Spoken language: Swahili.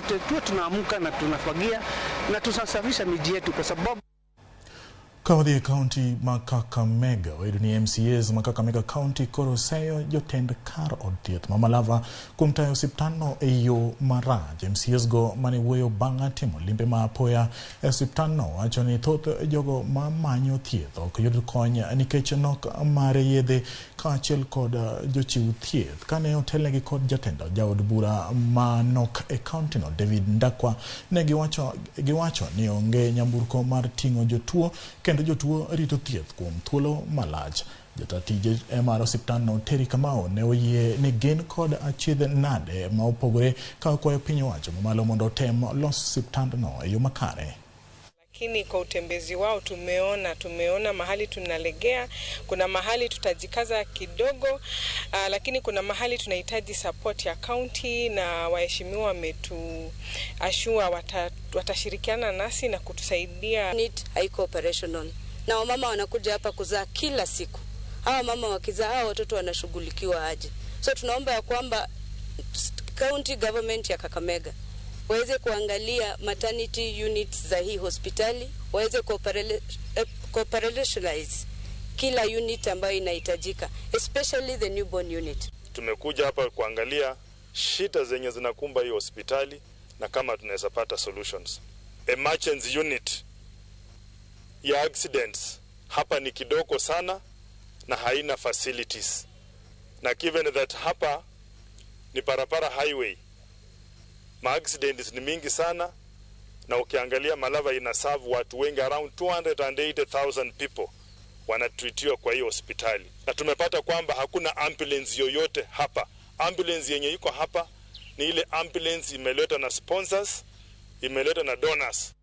zote tuwe tunaamka na tunafagia na tunasafisha miji yetu kwa sababu Kaunti County Kakamega wedu ni MCAs Kakamega County koroseyo jotend kar od thieth Malava kuom tayo osiptalno e yo marach. MCAs go mane wuoyo bang' timo limbe ma apoya e osiptalno wacho ni thoth jogo ma manyo thieth ok yud kony nikech nok mar yedhe kaachiel kod jochiw thieth. Kane otelnegi kod jatend jaod bura manok e county no David Ndakwa ne giwacho ni onge nyamburko mar ting'o jotuo kendo jotuo rito thieth kuom thuolo malach. Jatatije mar osiptalno Terry Kamau ne oyie ni gin kod achiedh nade ma opogore ka okwayo piny owacho mamalo mondo otem los osiptandno e yo makare. Lakini kwa utembezi wao tumeona mahali tunalegea, kuna mahali tutajikaza kidogo, lakini kuna mahali tunahitaji support ya county na waheshimiwa wametuashua watashirikiana nasi na kutusaidia. Unit haiko operational. Na wamama wanakuja hapa kuzaa kila siku. Hawa mama wakizaa hao watoto wanashughulikiwa aje. So tunaomba ya kwamba county government ya Kakamega waweze kuangalia maternity units za hii hospitali, waweze operationalize kila unit ambayo inahitajika, especially the newborn unit. Tumekuja hapa kuangalia shida zenye zinakumba hii hospitali na kama tunaweza pata solutions. Emergency unit ya accidents hapa ni kidogo sana na haina facilities. Na given that hapa ni barabara highway, accidents ni mingi sana, na ukiangalia Malava ina serve watu wengi, around 280,000 people wanatreatiwa kwa hiyo hospitali. Na tumepata kwamba hakuna ambulance yoyote hapa. Ambulance yenye iko hapa ni ile ambulance imeletwa na sponsors, imeletwa na donors.